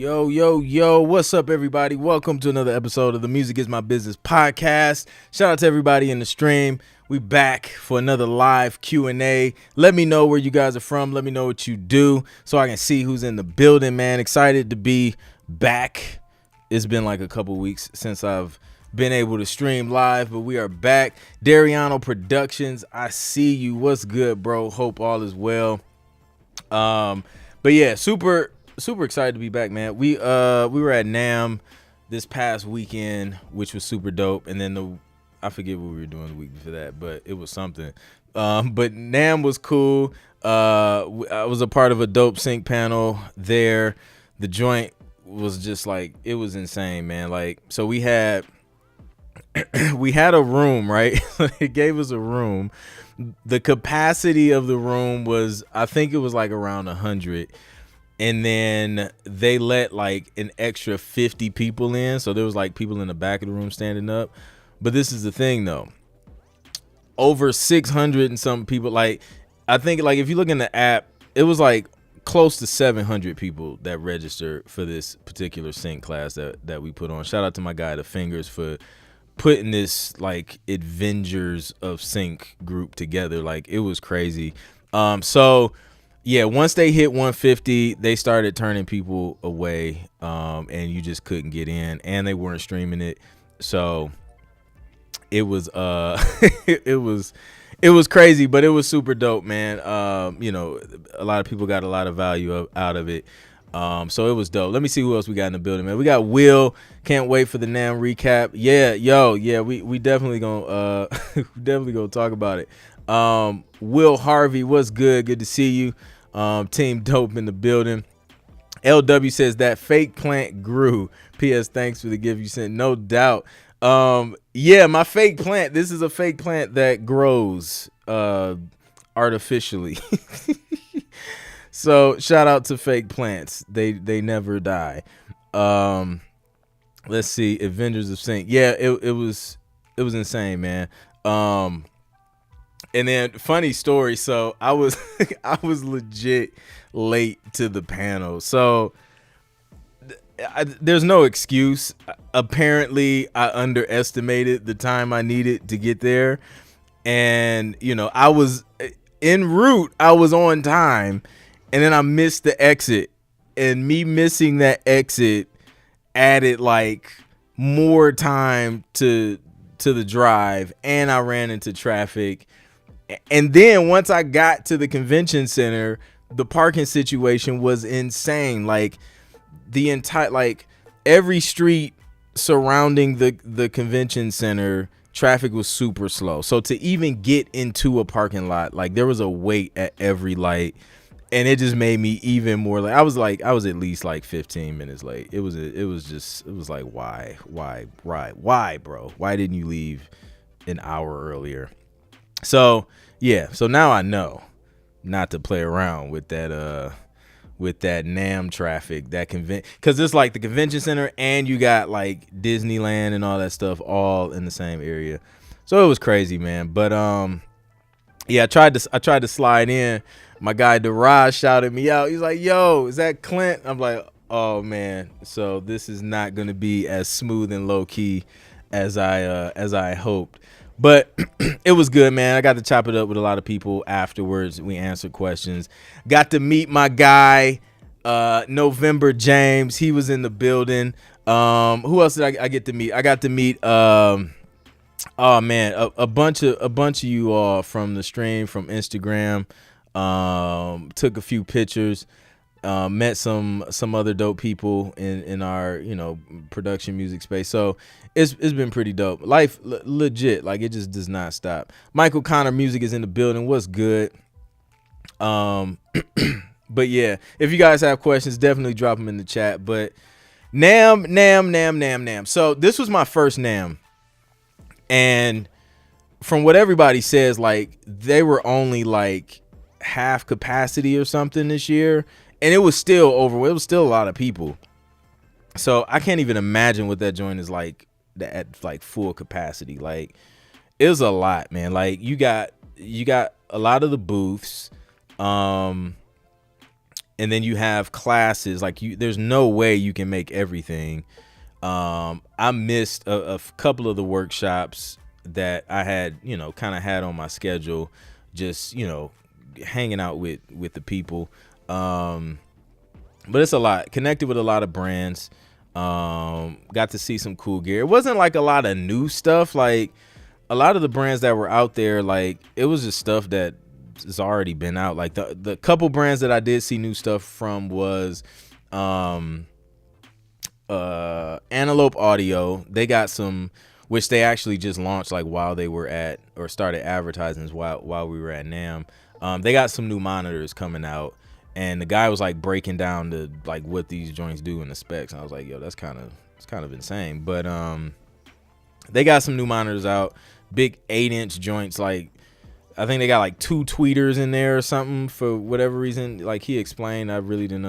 Yo, what's up, everybody? Welcome to another episode of the Music is My Business podcast. Shout out to everybody in the stream. We back for another live Q&A. Let me know where you guys are from. Let me know what you do so I can see who's in the building, man. Excited to be back. It's been like a couple weeks since I've been able to stream live, but we are back. Dariano Productions, I see you. What's good, bro? Hope all is well. But yeah, super excited to be back, man. We were at NAMM this past weekend, which was super dope. And then I forget what we were doing the week before that, but it was something. But NAMM was cool. I was a part of a dope sync panel there. The joint was just like, it was insane, man. Like, so we had a room, right? It gave us a room. The capacity of the room was, I think it was like around 100. And then they let like an extra 50 people in. So there was like people in the back of the room standing up. But this is the thing though. Over 600 and some people, like, I think like if you look in the app, it was like close to 700 people that registered for this particular sync class that we put on. Shout out to my guy, The Fingers, for putting this like Avengers of Sync group together. Like, it was crazy. So yeah, once they hit 150, they started turning people away, and you just couldn't get in, and they weren't streaming it. So it was it was crazy, but it was super dope, man. You know, a lot of people got a lot of value out of it. So it was dope. Let me see who else we got in the building, man. We got Will. Can't wait for the NAMM recap. Yeah, we definitely gonna definitely gonna talk about it. Will Harvey, what's good? Good to see you. Team Dope in the building. LW says that fake plant grew. PS, thanks for the gift you sent. No doubt. Yeah, my fake plant. This is a fake plant that grows artificially. So shout out to fake plants. They never die. Let's see. Avengers of Sync. Yeah, it was insane, man. And then funny story. So I was legit late to the panel. So there's no excuse. Apparently, I underestimated the time I needed to get there, and you know, I was en route. I was on time, and then I missed the exit. And me missing that exit added like more time to the drive, and I ran into traffic. And then once I got to the convention center, the parking situation was insane. Like the entire, like every street surrounding the convention center, traffic was super slow. So to even get into a parking lot, like there was a wait at every light, and it just made me even more like I was at least like 15 minutes late. It was like, why, bro? Why didn't you leave an hour earlier? So yeah, so now I know not to play around with that NAMM traffic, that because it's like the convention center and you got like Disneyland and all that stuff all in the same area. So it was crazy, man. But yeah, I tried to slide in. My guy Daraj shouted me out. He's like, "Yo, is that Clint?" I'm like, "Oh man." So this is not gonna be as smooth and low key as I hoped. But it was good, man. I got to chop it up with a lot of people afterwards. We answered questions. Got to meet my guy, November James. He was in the building. Who else did I get to meet? I got to meet oh man, a bunch of you all from the stream, from Instagram. Took a few pictures. Met some other dope people in our, you know, production music space. So it's been pretty dope. Life legit, like it just does not stop. Michael Connor Music is in the building. What's good? But yeah, if you guys have questions, definitely drop them in the chat. But NAMM. So this was my first NAMM, and from what everybody says, like they were only like half capacity or something this year. And it was still over. It was still a lot of people. So I can't even imagine what that joint is like at like full capacity. Like it was a lot, man. Like you got a lot of the booths. and then you have classes. Like there's no way you can make everything. I missed a couple of the workshops that I had, kind of had on my schedule, just, hanging out with the people. But it's a lot. Connected with a lot of brands. Got to see some cool gear. It wasn't like a lot of new stuff. Like a lot of the brands that were out there, like it was just stuff that has already been out. Like the couple brands that I did see new stuff from was Antelope Audio. They got some, which they actually just launched like while they were at, or started advertising while we were at NAMM. They got some new monitors coming out, and the guy was like breaking down the like what these joints do in the specs. And I was like, yo, it's kind of insane. But they got some new monitors out, big 8-inch joints. Like I think they got like 2 tweeters in there or something for whatever reason. Like he explained, I really didn't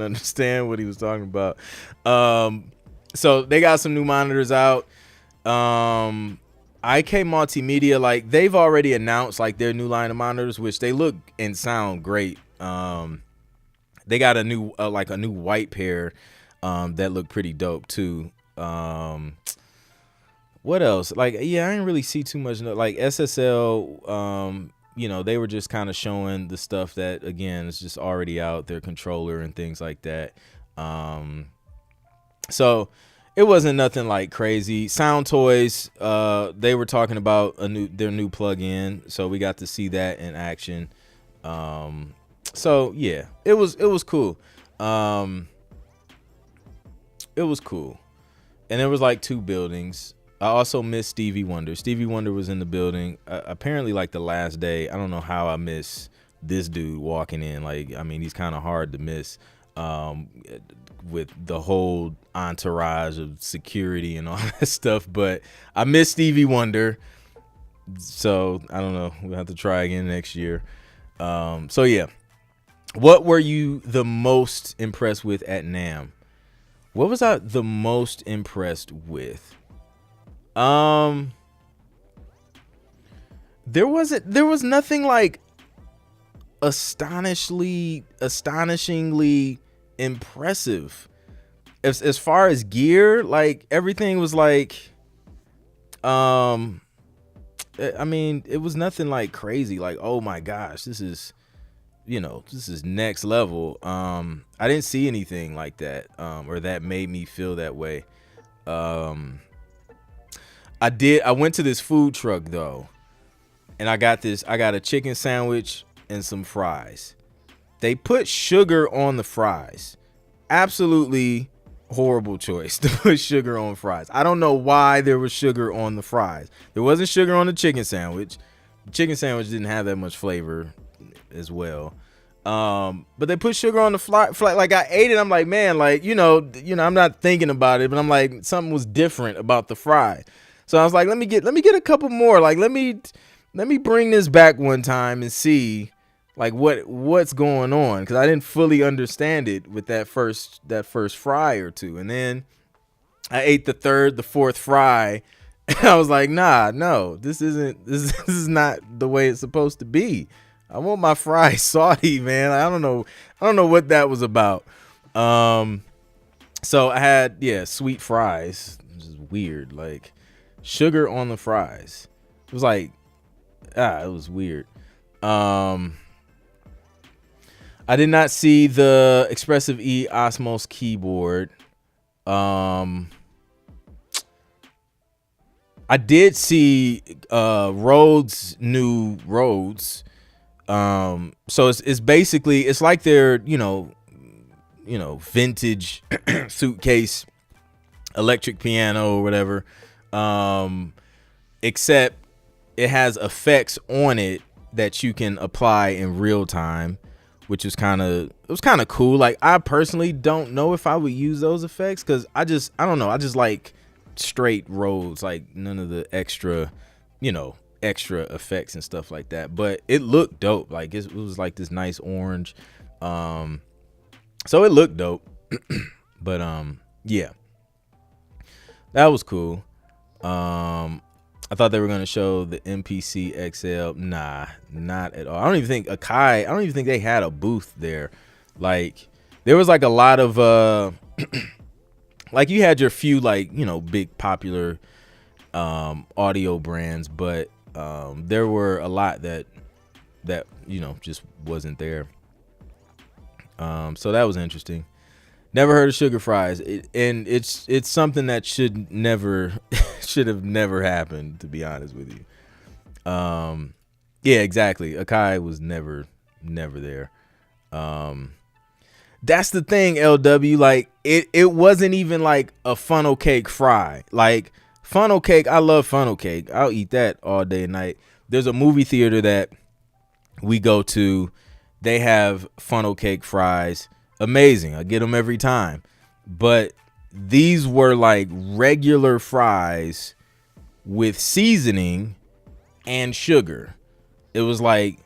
understand what he was talking about. So they got some new monitors out. IK Multimedia, like they've already announced like their new line of monitors, which they look and sound great. They got a new like a new white pair that look pretty dope too. What else? Like, yeah, I didn't really see too much. Like SSL, they were just kind of showing the stuff that, again, is just already out, their controller and things like that. So it wasn't nothing like crazy. Sound Toys, they were talking about their new plug-in, so we got to see that in action. So yeah, it was cool. It was cool, and there was like 2 buildings. I also missed Stevie Wonder. Stevie Wonder was in the building. Apparently, like the last day. I don't know how I miss this dude walking in. Like, I mean, he's kind of hard to miss with the whole entourage of security and all that stuff. But I missed Stevie Wonder. So, I don't know. We'll have to try again next year. So, yeah. What were you the most impressed with at NAMM? What was I the most impressed with? There was nothing like astonishingly impressive. As far as gear, like everything was like, I mean, it was nothing like crazy. Like, oh my gosh, this is next level. I didn't see anything like that, or that made me feel that way. I went to this food truck though, and I got a chicken sandwich and some fries. They put sugar on the fries. Absolutely horrible choice to put sugar on fries. I don't know why there was sugar on the fries. There wasn't sugar on the chicken sandwich. The chicken sandwich didn't have that much flavor as well. But they put sugar on the fly. Like I ate it. I'm like, man, like, I'm not thinking about it, but I'm like, something was different about the fry. So I was like, let me get a couple more. Like, let me bring this back one time and see like what's going on, because I didn't fully understand it with that first fry or two. And then I ate the 4th fry, and I was like, no, this is not the way it's supposed to be. I want my fries salty, man. I don't know what that was about. So I had sweet fries, which is weird, like sugar on the fries. It was like, it was weird. I did not see the Expressive E Osmos keyboard. I did see Rhodes new Rhodes. So it's basically, it's like their vintage suitcase electric piano or whatever, except it has effects on it that you can apply in real time, which was kind of cool. Like, I personally don't know if I would use those effects, because I don't know, I just like straight Rhodes, like none of the extra effects and stuff like that. But it looked dope. Like it was like this nice orange, so it looked dope. But yeah, that was cool. I thought they were going to show the MPC XL. Nah, not at all. I don't even think they had a booth there. Like there was like a lot of like you had your few like, you know, big popular audio brands, but there were a lot that you know just wasn't there. So that was interesting. Never heard of sugar fries, and it's something that should have never happened, to be honest with you. Yeah, exactly. Akai was never there. That's the thing, LW. Like it wasn't even like a funnel cake fry. Like funnel cake, I love funnel cake. I'll eat that all day and night. There's a movie theater that we go to. They have funnel cake fries. Amazing. I get them every time. But these were like regular fries with seasoning and sugar. It was like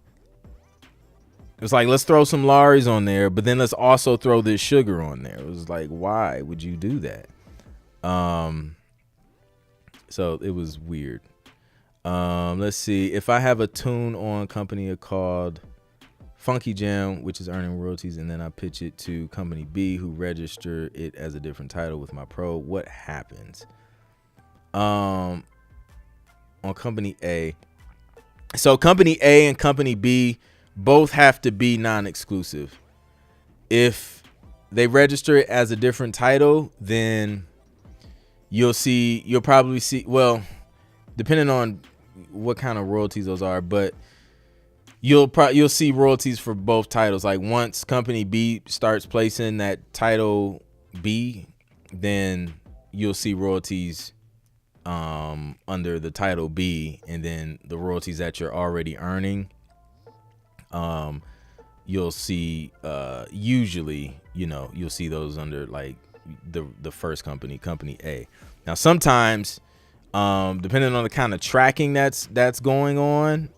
let's throw some Laris on there, but then let's also throw this sugar on there. It was like, why would you do that? So it was weird. Let's see. If I have a tune on company called Funky Jam, which is earning royalties, and then I pitch it to company B, who register it as a different title with my pro, what happens? On company A. So company A and company B both have to be non-exclusive. If they register it as a different title, then you'll probably see, well, depending on what kind of royalties those are, but you'll see royalties for both titles. Like once company B starts placing that title B, then you'll see royalties under the title B, and then the royalties that you're already earning, you'll see usually, you know, you'll see those under like the first company A. Now sometimes depending on the kind of tracking that's going on,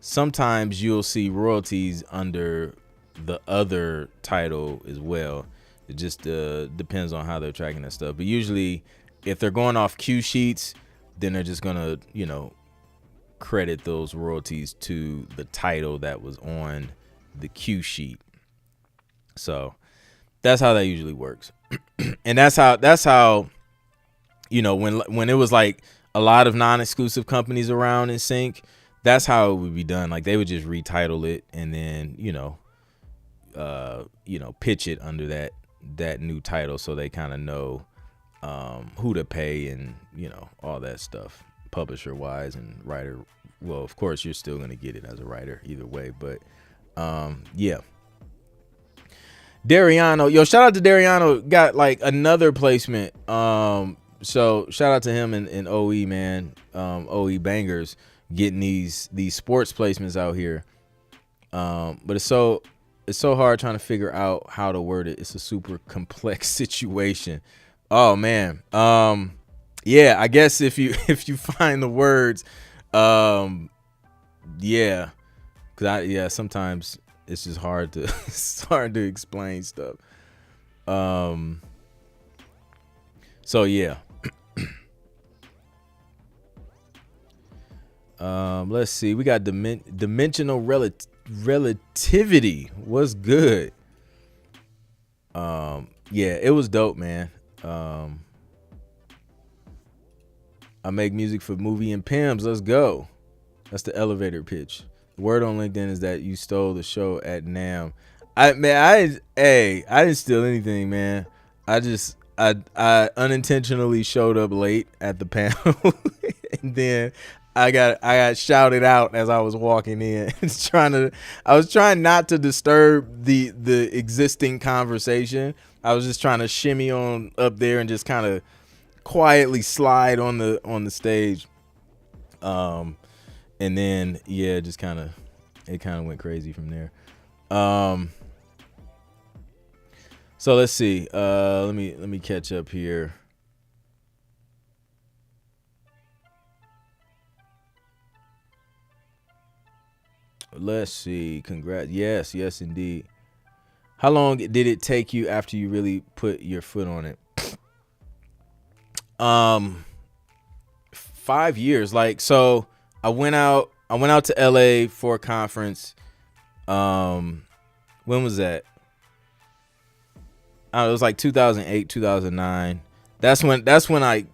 sometimes you'll see royalties under the other title as well. It just depends on how they're tracking that stuff. But usually if they're going off cue sheets, then they're just gonna, you know, credit those royalties to the title that was on the cue sheet. So that's how that usually works. And that's how, you know, when it was like a lot of non-exclusive companies around in sync, that's how it would be done. Like they would just retitle it and then, you know, pitch it under that new title, so they kind of know who to pay and, you know, all that stuff, publisher wise and writer. Well, of course you're still going to get it as a writer either way, but yeah. Dariano, yo, shout out to Dariano, got like another placement. So shout out to him and OE, man. OE bangers getting these sports placements out here. But it's so hard trying to figure out how to word it. It's a super complex situation. Oh man. Yeah, I guess if you find the words, yeah. Sometimes it's just hard to explain stuff. So yeah. Let's see. We got dimensional relativity. What's good? Yeah, it was dope, man. I make music for movie and PIMS. Let's go. That's the elevator pitch. The word on LinkedIn is that you stole the show at NAMM. I didn't steal anything, man. I unintentionally showed up late at the panel, and then I got shouted out as I was walking in. I was trying not to disturb the existing conversation. I was just trying to shimmy on up there and just kind of quietly slide on the stage. And then yeah, it kind of went crazy from there. So let's see. Let me catch up here. Let's see. Congrats. Yes, indeed. How long did it take you after you really put your foot on it? 5 years. Like, so I went out to LA for a conference. When was that? It was like 2008, 2009. That's when I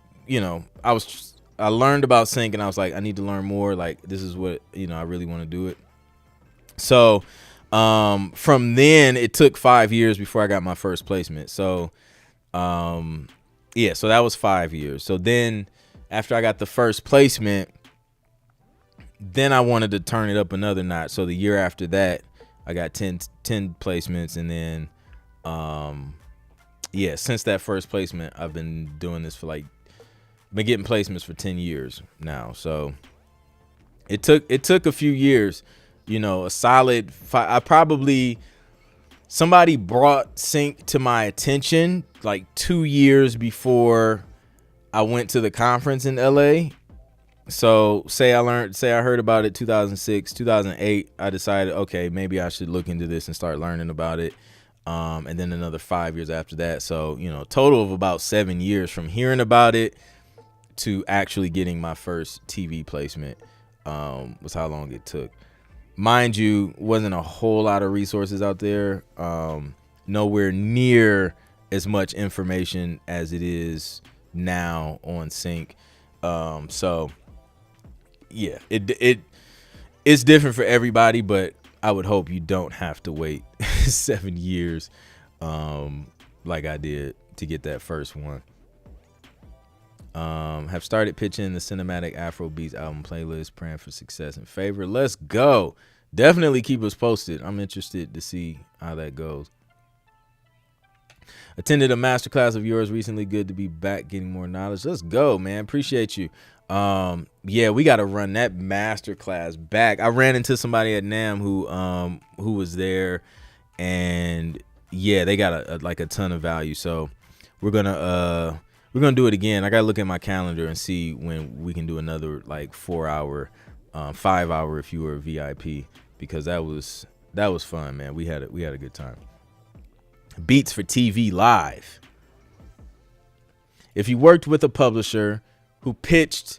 learned about sync, and I was like, I need to learn more. Like, this is what, I really want to do it. So from then it took 5 years before I got my first placement. So so that was 5 years. So then after I got the first placement, then I wanted to turn it up another notch. So the year after that, I got 10 placements. And then, since that first placement, I've been doing this for been getting placements for 10 years now. So it took a few years, a solid somebody brought sync to my attention like 2 years before I went to the conference in LA. So say I heard about it 2006, 2008, I decided, okay, maybe I should look into this and start learning about it. And then another 5 years after that. So, total of about 7 years from hearing about it to actually getting my first TV placement, was how long it took. Mind you, wasn't a whole lot of resources out there. Nowhere near as much information as it is now on sync. So yeah, it's different for everybody, but I would hope you don't have to wait 7 years like I did to get that first one. Have started pitching the Cinematic Afro Beats album playlist, praying for success and favor. Let's go. Definitely keep us posted. I'm interested to see how that goes. Attended a masterclass of yours recently. Good to be back, getting more knowledge. Let's go, man. Appreciate you. We got to run that masterclass back. I ran into somebody at NAMM who was there, and they got a ton of value. So we're gonna do it again. I gotta look at my calendar and see when we can do another 4 hour, 5 hour if you were a VIP, because that was fun, man. We had a good time. Beats for TV Live. If you worked with a publisher who pitched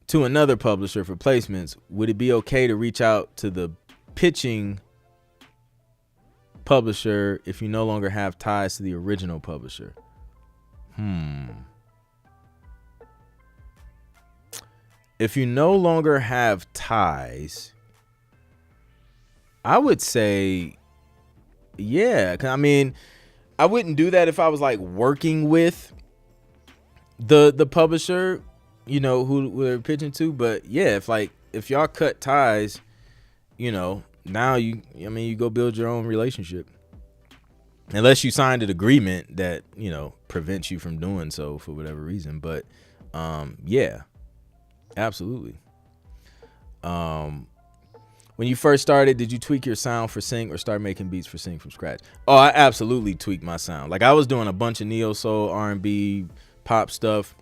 to another publisher for placements, would it be okay to reach out to the pitching publisher if you no longer have ties to the original publisher? If you no longer have ties, I would say, yeah. I mean, I wouldn't do that if I was working with the publisher, who we're pitching to. But yeah, if y'all cut ties, now you go build your own relationship. Unless you signed an agreement that, prevents you from doing so for whatever reason. But yeah, absolutely. When you first started, did you tweak your sound for sync or start making beats for sync from scratch? Oh, I absolutely tweaked my sound. I was doing a bunch of neo soul, R&B, pop stuff.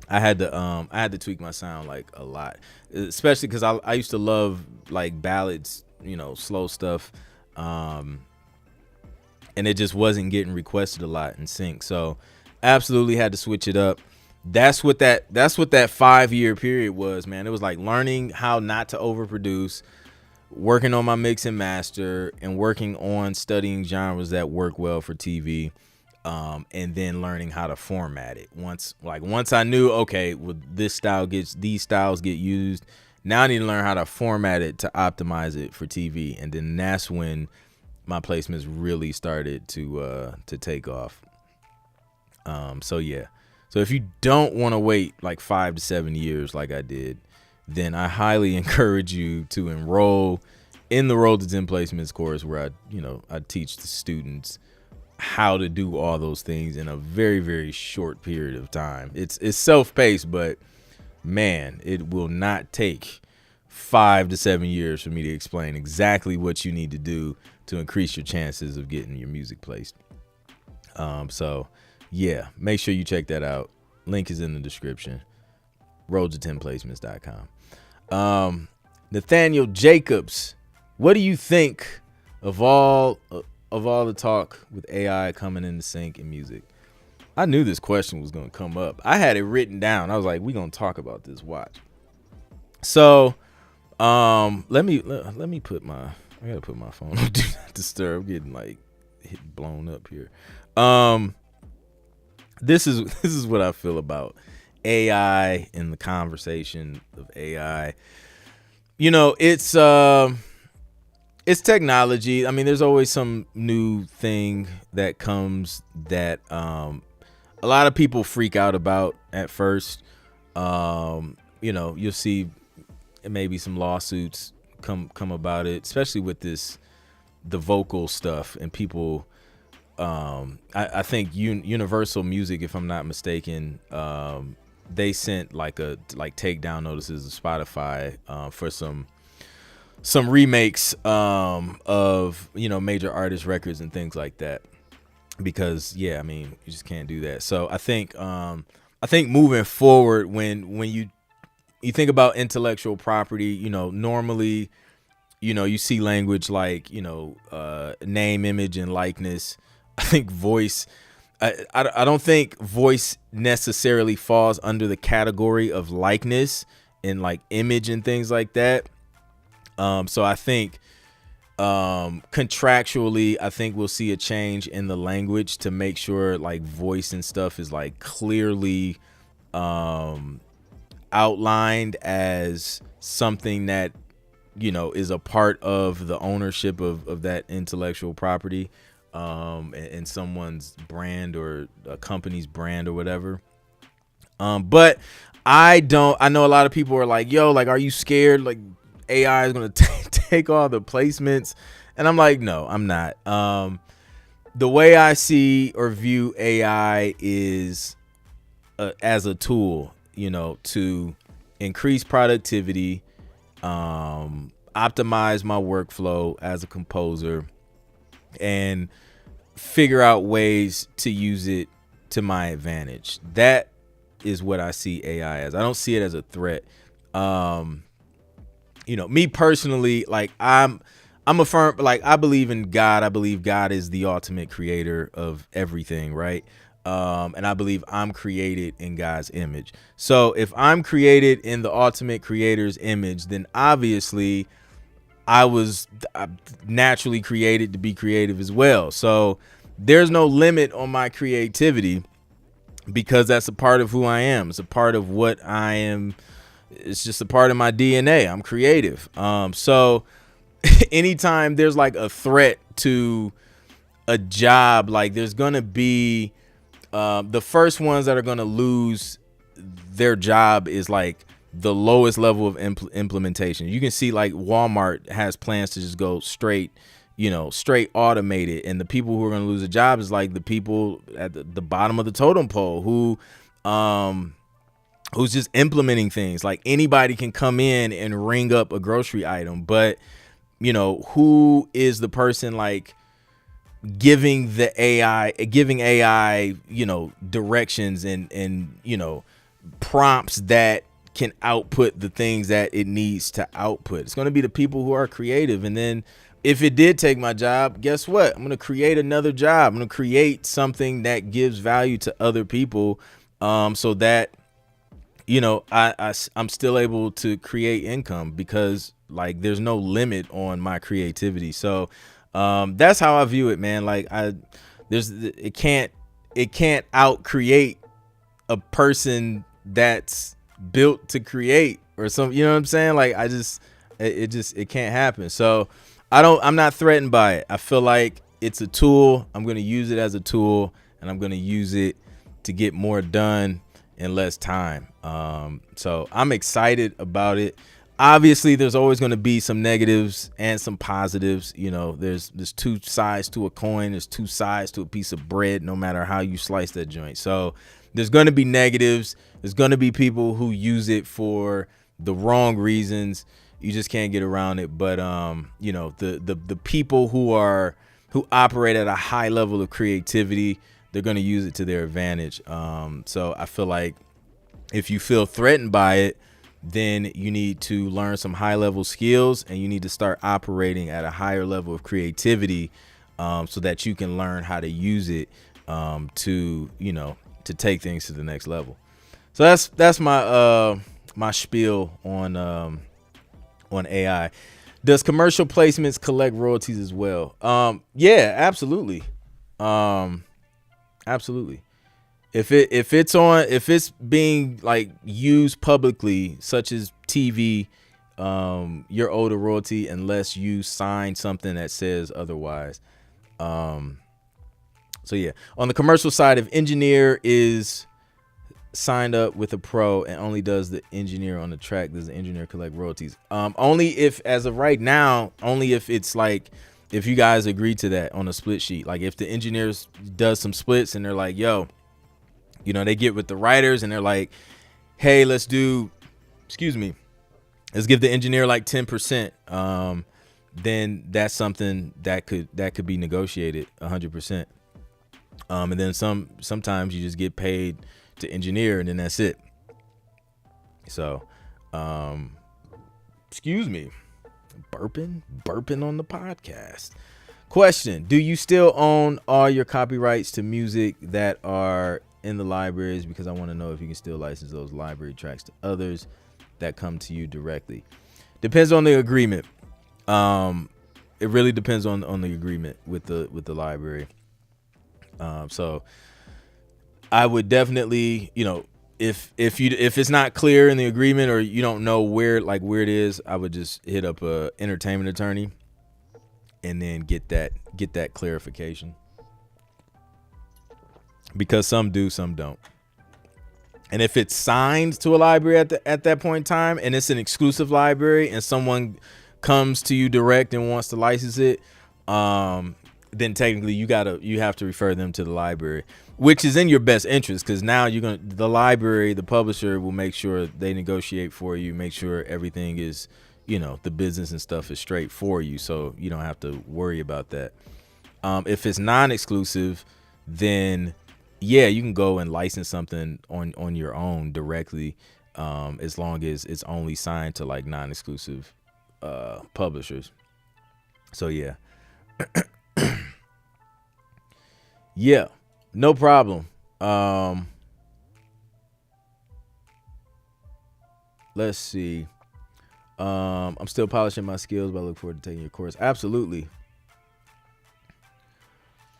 I had to tweak my sound a lot, especially because I used to love ballads, slow stuff, and it just wasn't getting requested a lot in sync. So absolutely had to switch it up. That's what that 5-year period was, man. It was learning how not to overproduce, working on my mix and master, and working on studying genres that work well for TV, and then learning how to format it. Once I knew, okay, well, these styles get used, now I need to learn how to format it to optimize it for TV, and then that's when my placements really started to take off. So yeah. So if you don't want to wait 5 to 7 years like I did, then I highly encourage you to enroll in the Road to 10 Placements course, where I teach the students how to do all those things in a very, very short period of time. It's self-paced, but man, it will not take 5 to 7 years for me to explain exactly what you need to do to increase your chances of getting your music placed. So yeah, make sure you check that out. Link is in the description. roadto10placements.com. Nathaniel Jacobs, what do you think of all the talk with AI coming into sync in music? I knew this question was going to come up. I had it written down. I was like, we're going to talk about this. Watch. So let me put my I gotta put my phone on do not disturb. I'm getting like blown up here. This is what I feel about AI and the conversation of AI. It's technology. I mean, there's always some new thing that comes that a lot of people freak out about at first. You'll see maybe some lawsuits come about it, especially with the vocal stuff and people. I think Universal Music, if I'm not mistaken, they sent like takedown notices to Spotify for some remakes of major artist records and things like that, because I mean, you just can't do that. So I think moving forward, when you think about intellectual property, normally you see language like name, image, and likeness. I think voice. I don't think voice necessarily falls under the category of likeness and like image and things like that. So I think contractually, I think we'll see a change in the language to make sure like voice and stuff is like clearly outlined as something that is a part of the ownership of that intellectual property, and someone's brand or a company's brand or whatever. But I know a lot of people are like, yo, like, are you scared like AI is going to take all the placements? And I'm like, no, I'm not. The way I see or view AI is as a tool, to increase productivity, optimize my workflow as a composer, and figure out ways to use it to my advantage. That is what I see AI as. I don't see it as a threat. Me personally, like I'm a firm, like I believe in God. I believe God is the ultimate creator of everything, right? And I believe I'm created in God's image. So if I'm created in the ultimate creator's image, then obviously I was naturally created to be creative as well. So there's no limit on my creativity, because that's a part of who I am. It's a part of what I am. It's just a part of my DNA. I'm creative. So anytime there's like a threat to a job, like there's going to be the first ones that are going to lose their job is like the lowest level of implementation. You can see like Walmart has plans to just go straight automated. And the people who are going to lose a job is like the people at the bottom of the totem pole who's just implementing things. Like anybody can come in and ring up a grocery item, but who is the person like giving AI, directions and prompts that can output the things that it needs to output? It's going to be the people who are creative. And then if it did take my job, guess what? I'm going to create another job. I'm going to create something that gives value to other people, so that I'm still able to create income, because like there's no limit on my creativity. So that's how I view it, man. Like it can't out create a person that's built to create or something. You know what I'm saying? Like it can't happen. So I'm not threatened by it. I feel like it's a tool. I'm going to use it as a tool, and I'm going to use it to get more done in less time. So I'm excited about it. Obviously, there's always going to be some negatives and some positives. There's two sides to a coin. There's two sides to a piece of bread, no matter how you slice that joint. So there's going to be negatives. There's going to be people who use it for the wrong reasons. You just can't get around it. But the people who operate at a high level of creativity, they're going to use it to their advantage. So I feel like if you feel threatened by it, then you need to learn some high level skills, and you need to start operating at a higher level of creativity, so that you can learn how to use it to take things to the next level. So that's my my spiel on AI. Does commercial placements collect royalties as well? Yeah, absolutely. Absolutely. If it's being like used publicly, such as TV, you're owed a royalty unless you sign something that says otherwise. So yeah, on the commercial side, if engineer is signed up with a pro and only does the engineer on the track, does the engineer collect royalties? Only if, as of right now, only if it's like, if you guys agree to that on a split sheet. Like if the engineers does some splits and they're like, yo, you know, they get with the writers and they're like, hey, let's give the engineer like 10%. Then that's something that could be negotiated 100%. And then sometimes you just get paid to engineer and then that's it. So, excuse me, burping on the podcast. Question: do you still own all your copyrights to music that are in the libraries? Because I want to know if you can still license those library tracks to others that come to you directly. Depends on the agreement. It really depends on the agreement with the library. So I would definitely, you know, if it's not clear in the agreement or you don't know where it is, I would just hit up a entertainment attorney and then get that clarification. Because some do, some don't. And if it's signed to a library at that point in time and it's an exclusive library and someone comes to you direct and wants to license it, then technically you have to refer them to the library, which is in your best interest, because now the publisher will make sure they negotiate for you, make sure everything is, you know, the business and stuff is straight for you, so you don't have to worry about that. If it's non-exclusive, then yeah, you can go and license something on your own directly, as long as it's only signed to like non-exclusive publishers. So yeah. Yeah, no problem. Let's see. I'm still polishing my skills, but I look forward to taking your course. Absolutely.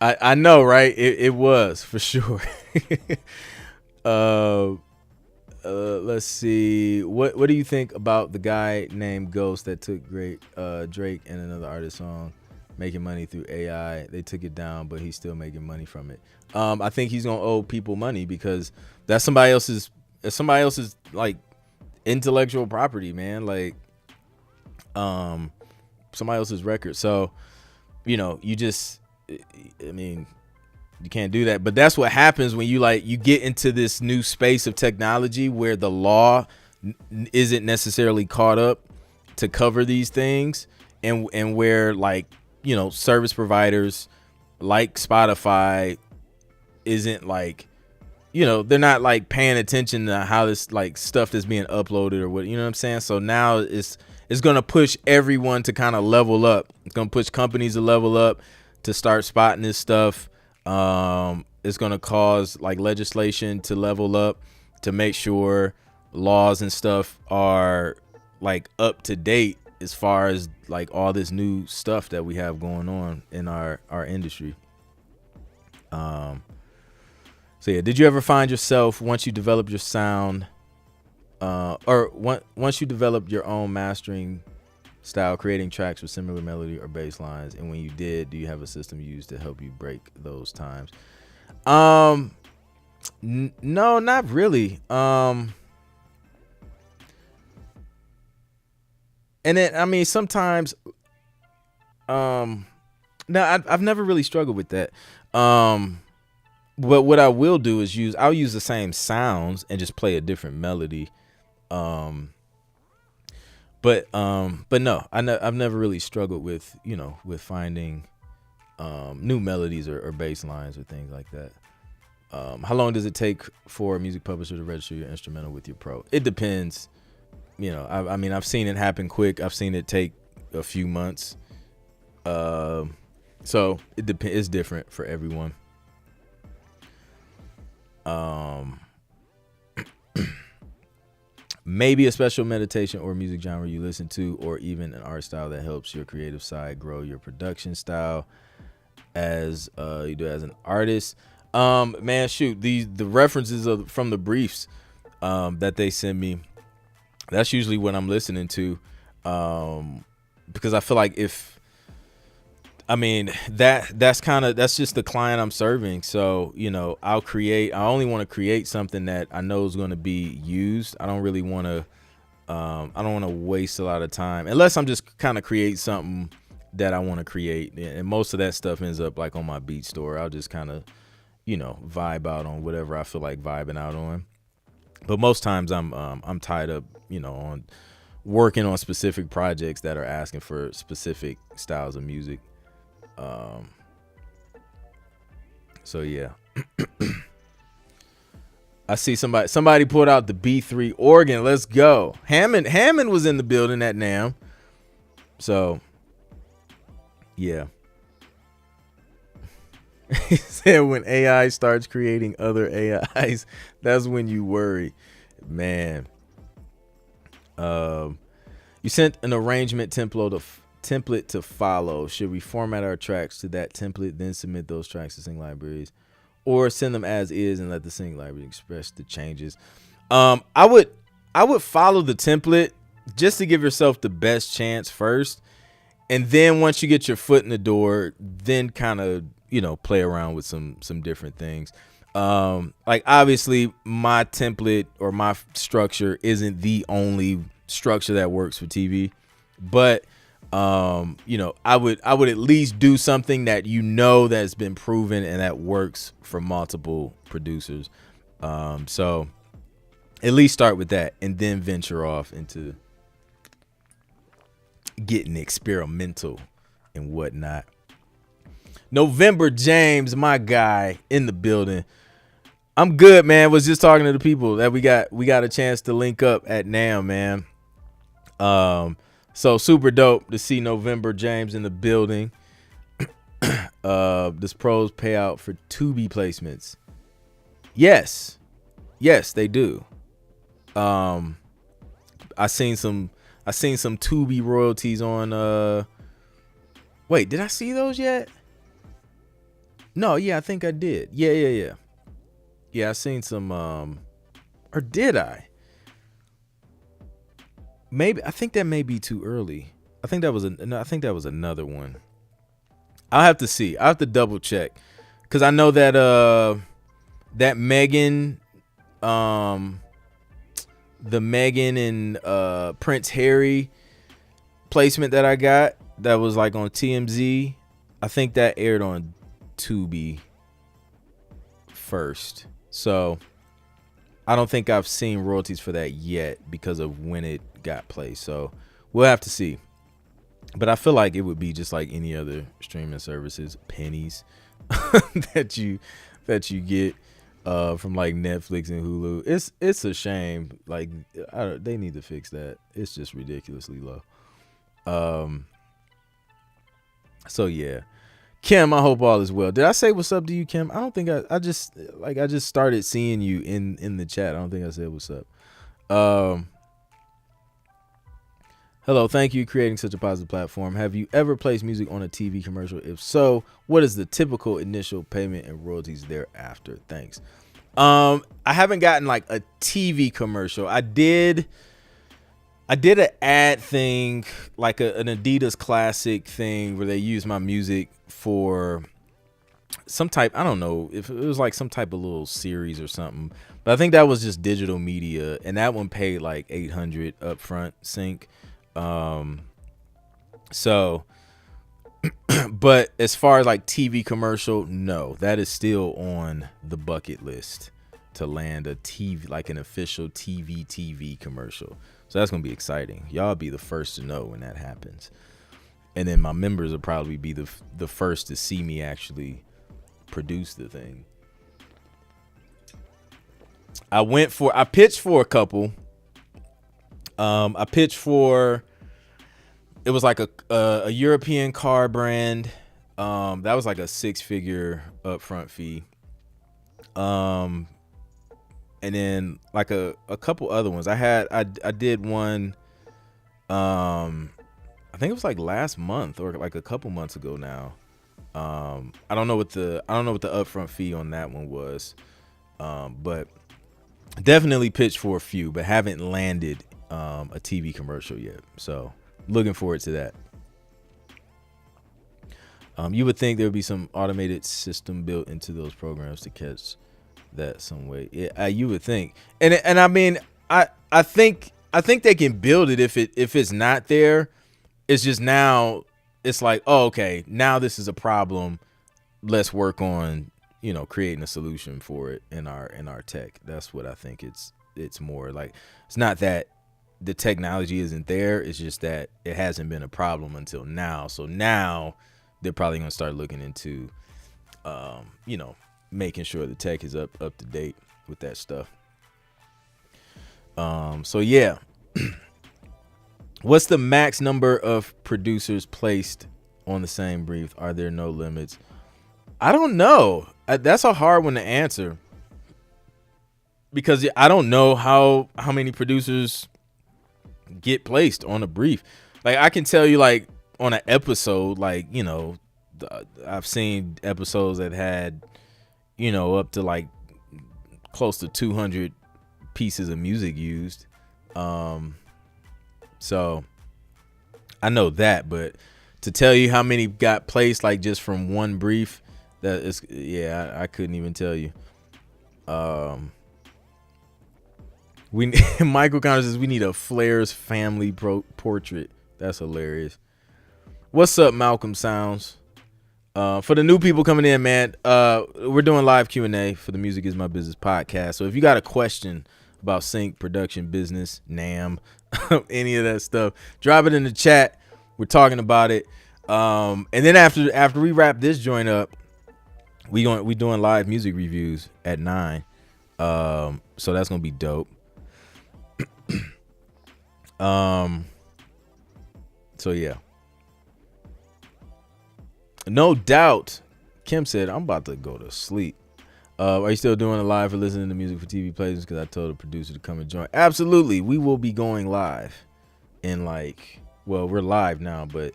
I know, right? It was for sure. Let's see. What do you think about the guy named Ghost that took Drake and another artist song, making money through AI? They took it down, but he's still making money from it. I think he's gonna owe people money because that's somebody else's like intellectual property, man. Like somebody else's record. So, you know, I mean, you can't do that. But that's what happens when you get into this new space of technology where the law isn't necessarily caught up to cover these things, and where, like, you know, service providers like Spotify isn't, like, you know, they're not like paying attention to how this like stuff that's being uploaded or what, you know what I'm saying? So now it's going to push everyone to kind of level up. It's going to push companies to level up, to start spotting this stuff. It's going to cause like legislation to level up, to make sure laws and stuff are like up to date as far as like all this new stuff that we have going on in our industry. So yeah, did you ever find yourself, once you develop your sound, once you develop your own mastering style, creating tracks with similar melody or bass lines? And when you did, do you have a system used to help you break those times? No, not really. And then, I mean, sometimes, no, I've never really struggled with that. But what I will do is I'll use the same sounds and just play a different melody. But no, I've never really struggled with, you know, with finding new melodies or bass lines or things like that. How long does it take for a music publisher to register your instrumental with your pro? It depends. You know, I mean, I've seen it happen quick. I've seen it take a few months. So it depends. It's different for everyone. Maybe a special meditation or music genre you listen to, or even an art style that helps your creative side grow your production style as you do as an artist. Man, shoot, the references from the briefs that they send me, that's usually what I'm listening to, because I feel like that's just the client I'm serving. So, I only want to create something that I know is going to be used. I don't really want to, I don't want to waste a lot of time unless I'm just kind of create something that I want to create. And most of that stuff ends up like on my beat store. I'll just kind of, vibe out on whatever I feel like vibing out on. But most times I'm tied up, on working on specific projects that are asking for specific styles of music. So yeah. I see somebody pulled out the B3 organ. Let's go. Hammond was in the building at NAMM. So yeah. He said when AI starts creating other AIs, that's when you worry. Man. You sent an arrangement template to follow. Should we format our tracks to that template, then submit those tracks to sync libraries, or send them as is and let the sync library express the changes? I would follow the template just to give yourself the best chance first, and then once you get your foot in the door, then kind of play around with some different things. Like obviously my template or my structure isn't the only structure that works for TV, but I would at least do something that that's been proven and that works for multiple producers. So at least start with that and then venture off into getting experimental and whatnot. November James, my guy, in the building. I'm good, man. Was just talking to the people that we got a chance to link up at NAMM, man. So super dope to see November James in the building. This pros payout for Tubi placements. Yes, they do. I seen some Tubi royalties on. Wait, did I see those yet? No, yeah, I think I did. Yeah. Yeah, I seen some. Or did I? Maybe I think that may be too early. I think that was another one. I'll have to see. I'll have to double check because I know that that Megan, the Megan and Prince Harry placement that I got that was like on TMZ. I think that aired on Tubi first. So I don't think I've seen royalties for that yet because of when it got placed. So we'll have to see. But I feel like it would be just like any other streaming services, pennies that you get from like Netflix and Hulu. It's a shame. Like they need to fix that. It's just ridiculously low. So yeah. Kim, I hope all is well. Did I say what's up to you, Kim? I don't think I just started seeing you in the chat. I don't think I said what's up. Hello, thank you for creating such a positive platform. Have you ever placed music on a TV commercial? If so, what is the typical initial payment and royalties thereafter? Thanks. I haven't gotten like a TV commercial. I did an ad thing, like an Adidas classic thing where they used my music for some type, I don't know if it was like some type of little series or something, but I think that was just digital media, and that one paid like $800 upfront sync. So but as far as like TV commercial, no, that is still on the bucket list to land a TV, like an official TV commercial. So that's gonna be exciting. Y'all be the first to know when that happens, and then my members will probably be the first to see me actually produce the thing. I pitched for a couple. I pitched for, it was like a European car brand. That was like a 6-figure upfront fee. and then like a couple other ones. I did one. I think it was like last month or like a couple months ago now. I don't know what the upfront fee on that one was, but definitely pitched for a few, but haven't landed a TV commercial yet. So looking forward to that. You would think there would be some automated system built into those programs to catch that some way. Yeah, you would think, and I mean, I think they can build it if it's not there. It's just now it's like, oh, okay, now this is a problem. Let's work on, creating a solution for it in our tech. That's what I think it's more like. It's not that the technology isn't there. It's just that it hasn't been a problem until now. So now they're probably going to start looking into, making sure the tech is up to date with that stuff. So yeah. What's the max number of producers placed on the same brief? Are there no limits? I don't know. That's a hard one to answer because I don't know how many producers get placed on a brief. Like I can tell you, like on an episode, like I've seen episodes that had up to like close to 200 pieces of music used. So I know that, but to tell you how many got placed like just from one brief, that is, yeah, I couldn't even tell you. Michael Connor says we need a Flair's family portrait. That's hilarious. What's up, Malcolm Sounds? For the new people coming in, man, we're doing live Q&A for the Music Is My Business podcast. So if you got a question about sync, production, business, NAMM, any of that stuff, drop it in the chat. We're talking about it. And then after we wrap this joint up, we doing live music reviews at 9. So that's gonna be dope. So yeah. No doubt. Kim said, I'm about to go to sleep. Are you still doing it live or listening to music for TV plays? Because I told the producer to come and join. Absolutely. We will be going live in we're live now, but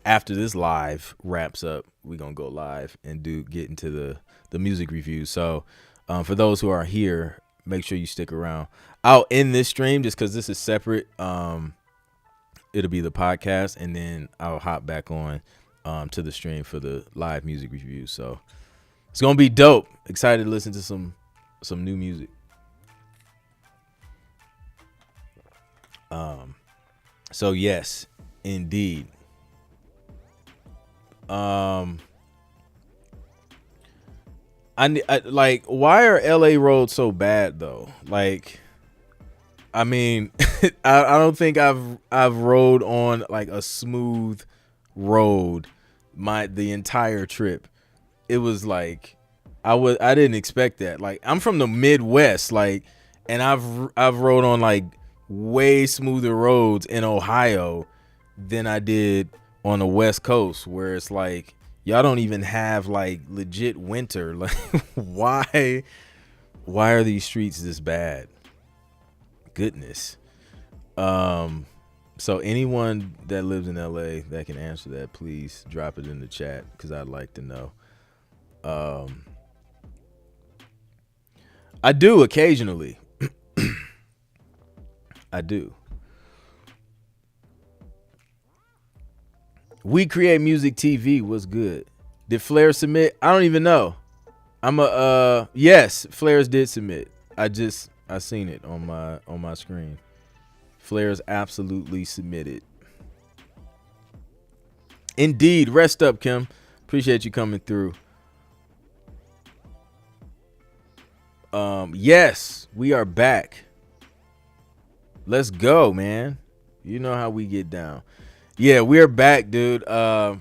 after this live wraps up, we're going to go live and get into the music review. So for those who are here, make sure you stick around. I'll end this stream just because this is separate. It'll be the podcast, and then I'll hop back on to the stream for the live music review. So it's gonna be dope. Excited to listen to some new music. So yes, indeed. I like, why are LA roads so bad though? Like, I mean, I don't think I've rode on like a smooth road the entire trip. It was like I didn't expect that. Like, I'm from the Midwest, like, and I've rode on like way smoother roads in Ohio than I did on the West Coast, where it's like y'all don't even have like legit winter. Like, why are these streets this bad? Goodness. So anyone that lives in LA that can answer that, please drop it in the chat, because I'd like to know. I do occasionally. I do. We Create Music TV was good. Did Flair submit? I don't even know. Yes, Flair's did submit. I seen it on my screen. Flair's absolutely submitted. Indeed. Rest up, Kim. Appreciate you coming through. Yes, we are back. Let's go, man. You know how we get down. Yeah, we're back, dude. I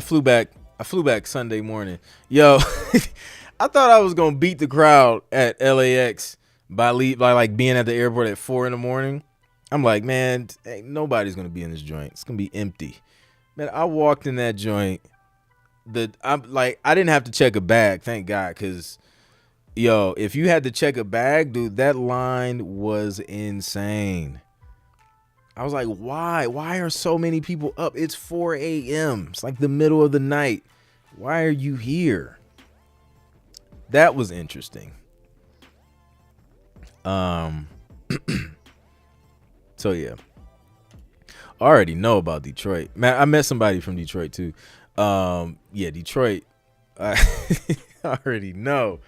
flew back Sunday morning. Yo, I thought I was gonna beat the crowd at LAX by like being at the airport at 4 a.m. I'm like, man, ain't nobody's gonna be in this joint. It's gonna be empty. Man, I walked in that joint. I didn't have to check a bag, thank God, because Yo, if you had to check a bag, dude, that line was insane. I was like, why? Why are so many people up? It's 4 a.m. It's like the middle of the night. Why are you here? That was interesting. So yeah. I already know about Detroit. Man, I met somebody from Detroit too. Yeah, Detroit. I already know.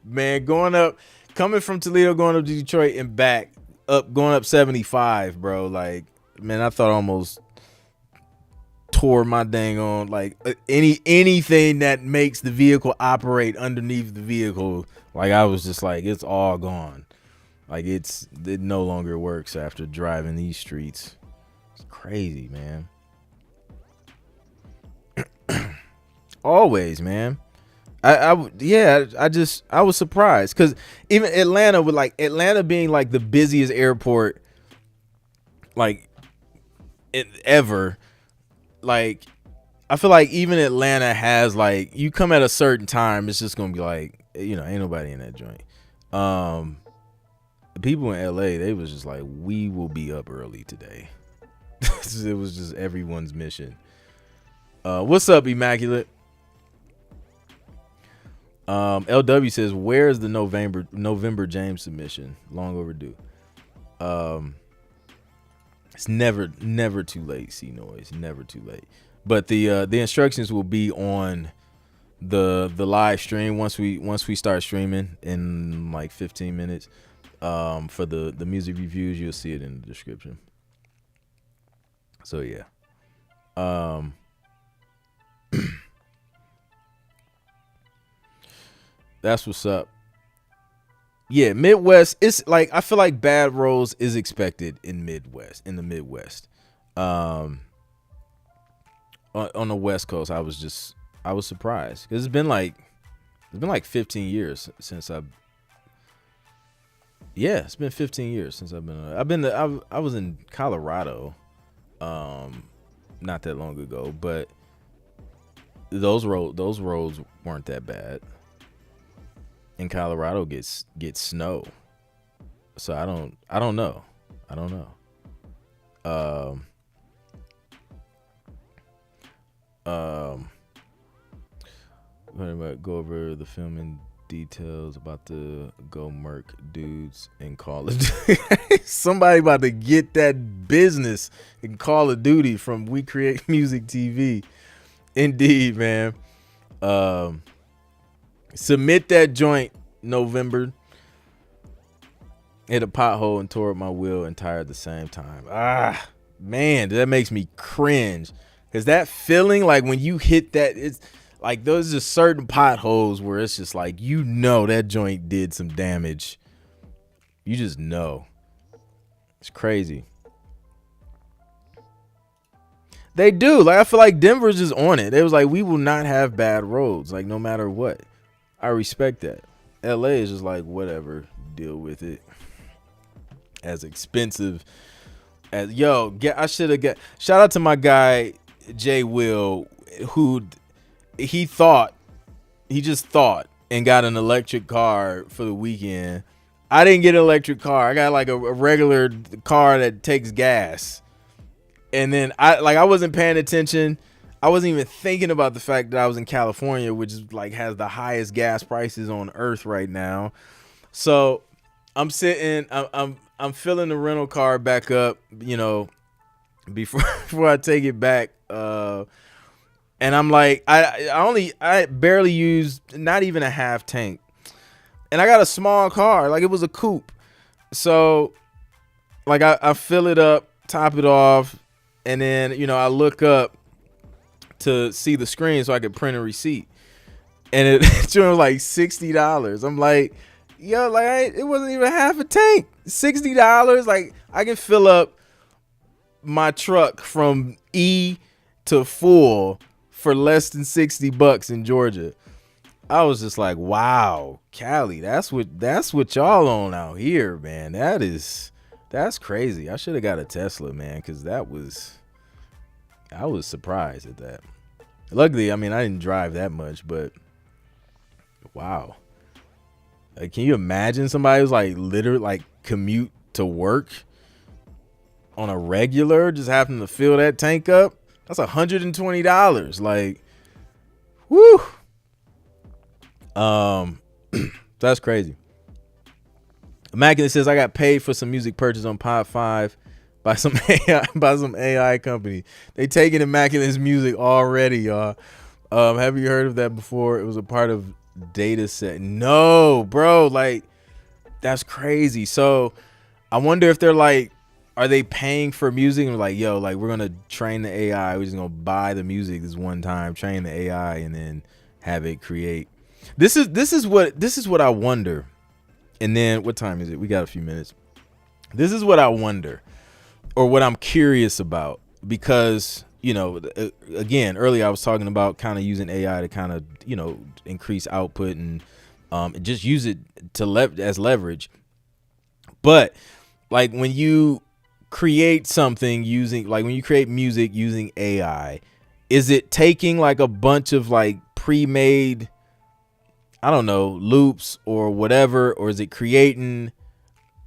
Man, coming from Toledo, going up to Detroit and back, going up 75, bro. Like, man, I thought I almost tore my dang on, like, anything that makes the vehicle operate underneath the vehicle. Like, I was just like, it's all gone. Like, it no longer works after driving these streets. It's crazy, man. Always, man. I was surprised because even Atlanta, with like Atlanta being like the busiest airport like ever, like I feel like even Atlanta has, like, you come at a certain time, it's just gonna be like, ain't nobody in that joint. The people in LA, they was just like, we will be up early today. It was just everyone's mission. What's up, Immaculate? LW says, where's the November James submission? Long overdue. It's never too late, C Noise. Never too late. But the instructions will be on the live stream once we start streaming in like 15 minutes. For the music reviews, you'll see it in the description. So yeah. That's what's up. Yeah, Midwest. It's like, I feel like bad roads is expected in the Midwest. On the West Coast, I was surprised because it's been like 15 years since I was in Colorado, not that long ago, but those roads weren't that bad. In Colorado gets snow, so I don't know. Go over the filming details about the Go Merc dudes in Call of Duty. Somebody about to get that business in Call of Duty from We Create Music TV. Indeed, man. Submit that joint November. Hit a pothole and tore up my wheel and tire at the same time. Ah, man, that makes me cringe. Because that feeling, like when you hit that, it's like those are certain potholes where it's just like, that joint did some damage. You just know. It's crazy. They do. Like, I feel like Denver's just on it. It was like, we will not have bad roads, like, no matter what. I respect that. LA is just like, whatever, deal with it. As expensive as I should have got. Shout out to my guy Jay Will, who he just thought and got an electric car for the weekend. I didn't get an electric car. I got like a regular car that takes gas. And then I wasn't paying attention. I wasn't even thinking about the fact that I was in California, which is like has the highest gas prices on earth right now. So I'm sitting, I'm filling the rental car back up, before I take it back. And I'm like, I barely used not even a half tank. And I got a small car, like it was a coupe. So like I fill it up, top it off, and then, I look up to see the screen so I could print a receipt. And it was like $60. I'm like, it wasn't even half a tank. $60. Like, I can fill up my truck from E to full for less than $60 in Georgia. I was just like, wow, Cali, that's what y'all on out here, man. That's crazy. I should have got a Tesla, man, because I was surprised at that. Luckily, I didn't drive that much, but wow. Like, can you imagine somebody who's like literally like commute to work on a regular, just having to fill that tank up? That's $120. Like, whoo. That's crazy. Immaculate says, I got paid for some music purchase on Pod 5 by some AI company. They taking Immaculate's music already, y'all. Have you heard of that before? It was a part of data set. No, bro, like, that's crazy. So I wonder if they're like, are they paying for music and like, yo, like, we're gonna train the AI, we're just gonna buy the music this one time, train the AI, and then have it create. This is what I wonder. And then what time is it? We got a few minutes. This is what I wonder, or what I'm curious about, because, you know, again, earlier I was talking about kind of using AI to kind of, you know, increase output and just use it to as leverage. But like when you create something using, like when you create music using AI, is it taking like a bunch of like pre-made, I don't know, loops or whatever, or is it creating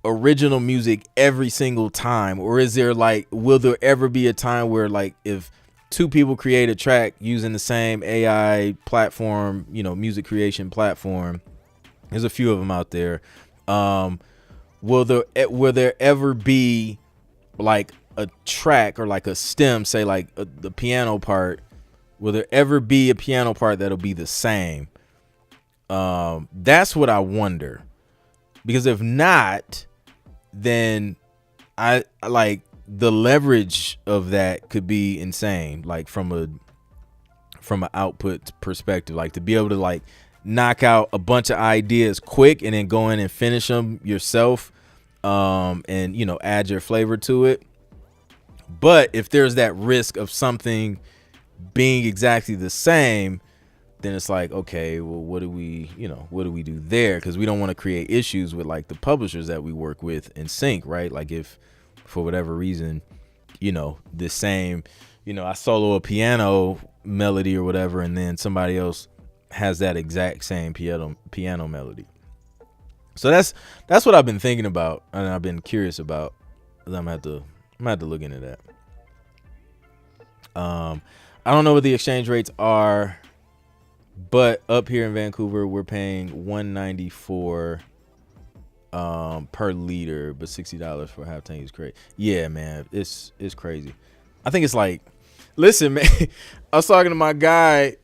original music every single time? Or is there like, will there ever be a time where like if two people create a track using the same AI platform, you know, music creation platform, there's a few of them out there, will there ever be like a track or like a stem, say like the piano part, will there ever be a piano part that'll be the same? That's what I wonder, because if not, then I like the leverage of that could be insane. Like from an output perspective, like to be able to like knock out a bunch of ideas quick and then go in and finish them yourself, and, you know, add your flavor to it. But if there's that risk of something being exactly the same, then it's like, okay, well, what do we do there? Because we don't want to create issues with like the publishers that we work with in sync, right? Like if for whatever reason, you know, the same, you know, I solo a piano melody or whatever, and then somebody else has that exact same piano melody. So that's what I've been thinking about, and I've been curious about. I'm gonna have to look into that. I don't know what the exchange rates are, but up here in Vancouver, we're paying $1.94 per liter, but $60 for a half tank is great. Yeah, man, it's crazy. I think it's like, listen, man, I was talking to my guy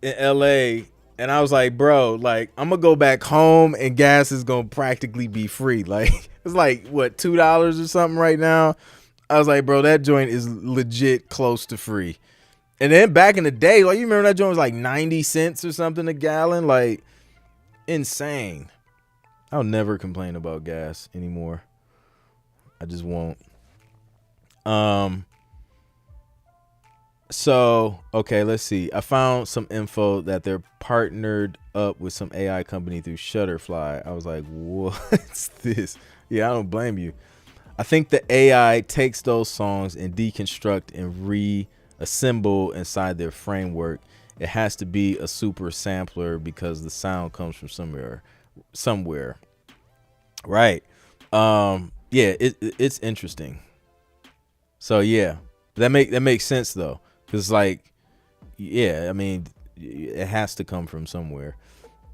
in LA, and I was like, bro, like, I'm gonna go back home and gas is gonna practically be free. Like, it's like what, $2 or something right now. I was like, bro, that joint is legit close to free. And then back in the day, like, you remember that joint was like 90 cents or something a gallon? Like, insane. I'll never complain about gas anymore. I just won't. So, okay, let's see. I found some info that they're partnered up with some AI company through Shutterfly. I was like, what's this? Yeah, I don't blame you. I think the AI takes those songs and deconstruct and reassemble inside their framework. It has to be a super sampler because the sound comes from somewhere. Right. Yeah, it's interesting. So yeah, that makes sense though. Cause like, yeah, I mean, it has to come from somewhere.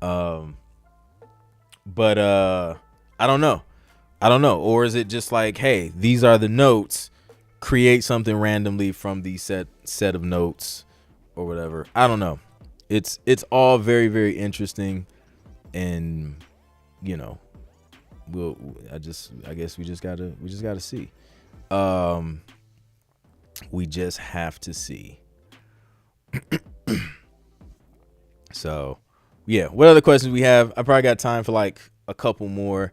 But I don't know. Or is it just like, hey, these are the notes, create something randomly from the set of notes or whatever. I don't know. It's all very, very interesting. And, you know, I guess we just gotta see. We just have to see. So, yeah. What other questions we have? I probably got time for like a couple more,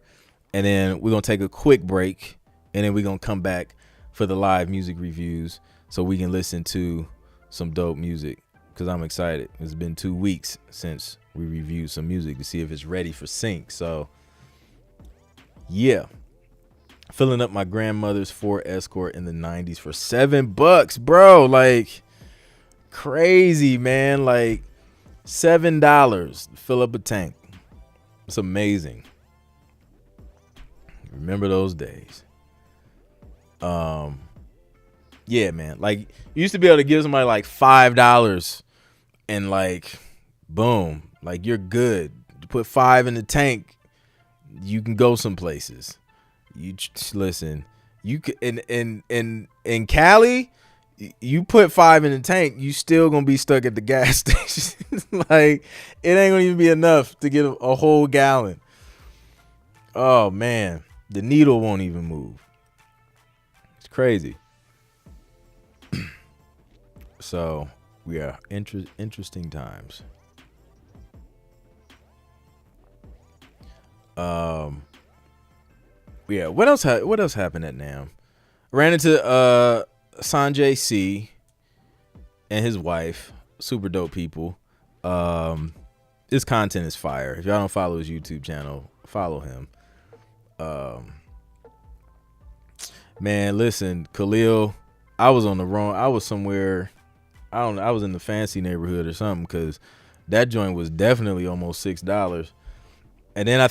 and then we're gonna take a quick break, and then we're gonna come back for the live music reviews so we can listen to some dope music, because I'm excited. It's been 2 weeks since we reviewed some music to see if it's ready for sync. So, yeah. Filling up my grandmother's Ford Escort in the 90s for $7, bro. Like, crazy, man. Like, $7 to fill up a tank. It's amazing. Remember those days. Yeah, man. Like, you used to be able to give somebody like $5 and like, boom, like you're good. You put 5 in the tank, you can go some places. You listen. You could in Cali, you put 5 in the tank, you still gonna be stuck at the gas station. Like, it ain't gonna even be enough to get a whole gallon. Oh man, the needle won't even move. It's crazy. So yeah, interesting times. Yeah. What else happened at NAMM? Ran into Sanjay C and his wife. Super dope people. His content is fire. If y'all don't follow his YouTube channel, follow him. Man, listen, Khalil, I was somewhere, I don't know, I was in the fancy neighborhood or something, because that joint was definitely almost $6. And then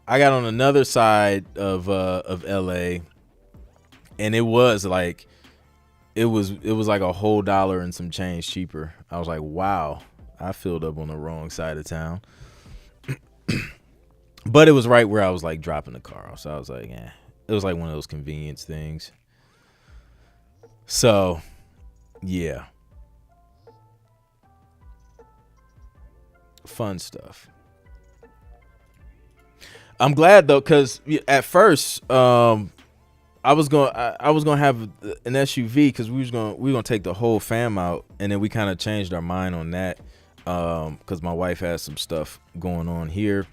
I got on another side of LA, and it was like a whole dollar and some change cheaper. I was like, wow, I filled up on the wrong side of town. But it was right where I was like dropping the car off. So I was like, yeah, it was like one of those convenience things. So yeah. Fun stuff. I'm glad though, because at first I was gonna have an SUV, because we were gonna take the whole fam out, and then we kind of changed our mind on that because my wife has some stuff going on here,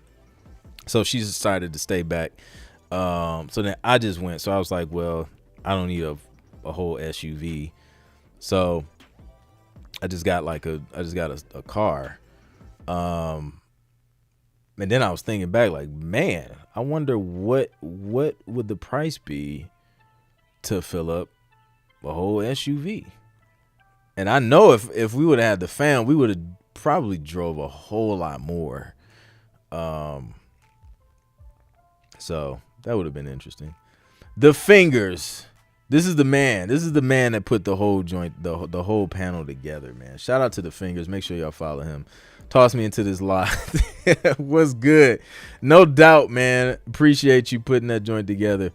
so she decided to stay back. So then I just went. So I was like, well, I don't need a whole SUV, so I just got a car. And then I was thinking back, like, man, I wonder what would the price be to fill up a whole SUV. And I know if we would have had the fam, we would have probably drove a whole lot more. So that would have been interesting. The Fingers. This is the man that put the whole joint, the whole panel together, man. Shout out to The Fingers. Make sure y'all follow him. Toss me into this live. What's good? No doubt, man. Appreciate you putting that joint together.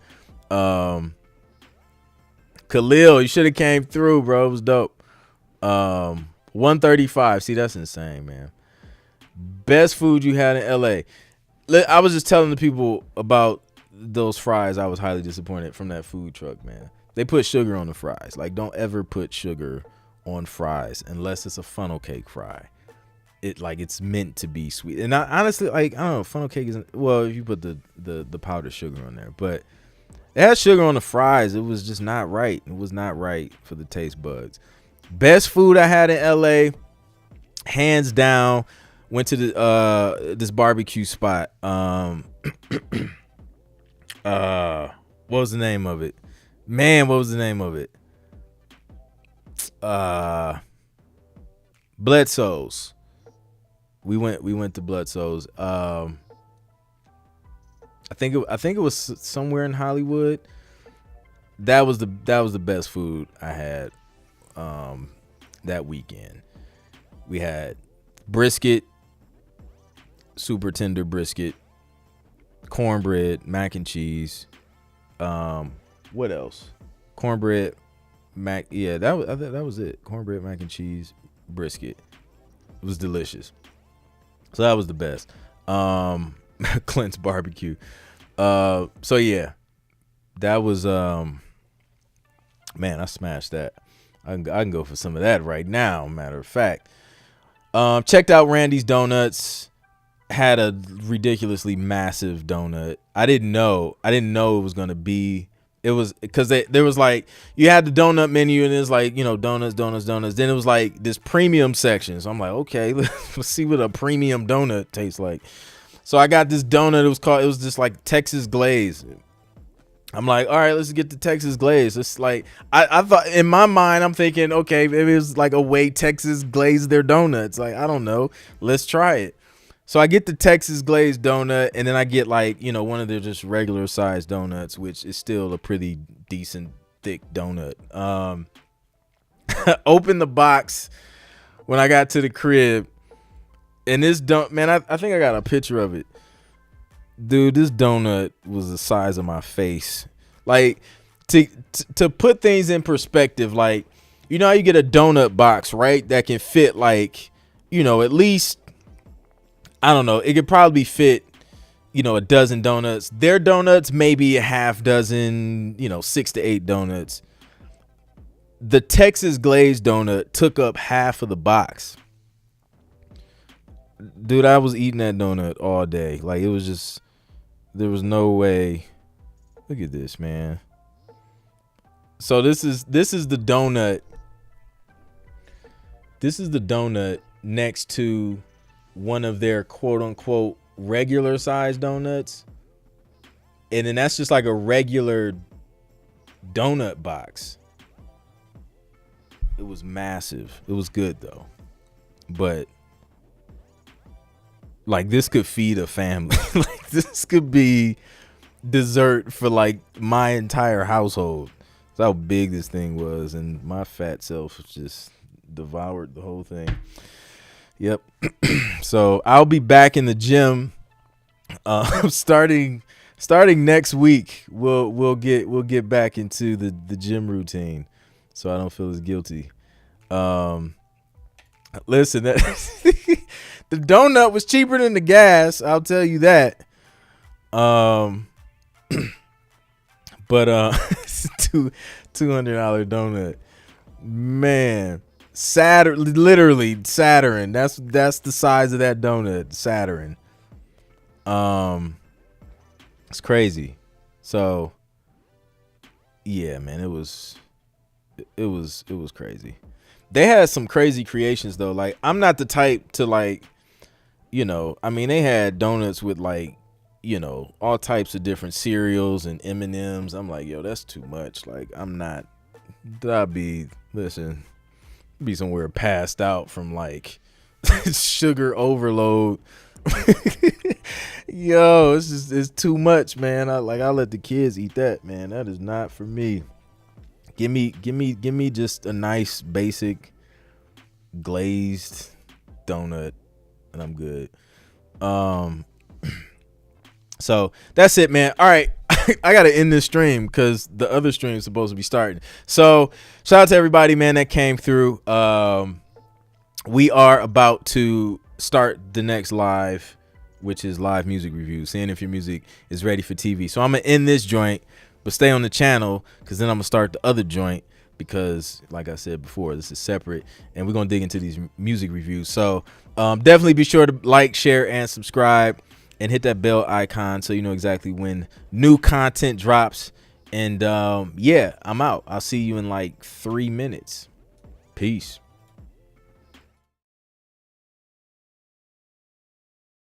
Khalil, you should have came through, bro. It was dope. 135. See, that's insane, man. Best food you had in LA. I was just telling the people about those fries. I was highly disappointed from that food truck, man. They put sugar on the fries. Like, don't ever put sugar on fries unless it's a funnel cake fry. It's meant to be sweet. And I honestly, like, I don't know, funnel cake isn't, well, if you put the powdered sugar on there, but it had sugar on the fries. It was just not right. It was not right for the taste buds. Best food I had in LA, hands down. Went to this barbecue spot. What was the name of it? Man, what was the name of it? Bledsoe's. We went to Bledsoe's. I think it was somewhere in Hollywood. That was the best food I had that weekend. We had brisket, super tender brisket, cornbread, mac and cheese. What else? Cornbread, mac. Yeah, that was it. Cornbread, mac and cheese, brisket. It was delicious. So that was the best. Clint's barbecue. So yeah, that was man, I smashed that. I can go for some of that right now. Matter of fact, checked out Randy's Donuts. Had a ridiculously massive donut. I didn't know it was gonna be. It was because there was like, you had the donut menu and it's like, you know, donuts. Then it was like this premium section. So I'm like, okay, let's see what a premium donut tastes like. So I got this donut. It was just like Texas glaze. I'm like, all right, let's get the Texas glaze. It's like, I thought, in my mind, I'm thinking, okay, maybe it's like a way Texas glaze their donuts. Like, I don't know. Let's try it. So I get the Texas glazed donut, and then I get like, one of their just regular sized donuts, which is still a pretty decent thick donut. Open the box when I got to the crib, and this man, I think I got a picture of it. Dude, this donut was the size of my face. Like, to put things in perspective, like, how you get a donut box, right? That can fit like, at least, I don't know, it could probably fit, a dozen donuts. Their donuts, maybe a half dozen, 6 to 8 donuts. The Texas glazed donut took up half of the box. Dude, I was eating that donut all day. Like, it was just, there was no way. Look at this, man. So this is the donut. This is the donut next to one of their quote unquote regular size donuts. And then that's just like a regular donut box. It was massive. It was good though. But like, this could feed a family. Like, this could be dessert for like my entire household. That's how big this thing was, and my fat self just devoured the whole thing. Yep. So I'll be back in the gym starting next week. We'll get back into the gym routine, so I don't feel as guilty. Listen, the donut was cheaper than the gas, I'll tell you that. But it's $200 donut, man. Literally Saturn. That's the size of that donut. Saturn. It's crazy. So yeah, man, it was crazy. They had some crazy creations though. Like, I'm not the type to like, I mean, they had donuts with like, all types of different cereals and M&Ms. I'm like, yo, that's too much. Like, I'm not. Be somewhere passed out from like sugar overload. Yo, it's too much, man. I let the kids eat that, man. That is not for me. Give me just a nice basic glazed donut and I'm good. So that's it, man. All right. I got to end this stream because the other stream is supposed to be starting. So shout out to everybody, man, that came through. We are about to start the next live, which is live music review, seeing if your music is ready for TV. So I'm going to end this joint, but stay on the channel because then I'm going to start the other joint because, like I said before, this is separate, and we're going to dig into these music reviews. So definitely be sure to like, share, and subscribe. And hit that bell icon so you know exactly when new content drops. And yeah, I'm out. I'll see you in like 3 minutes. Peace.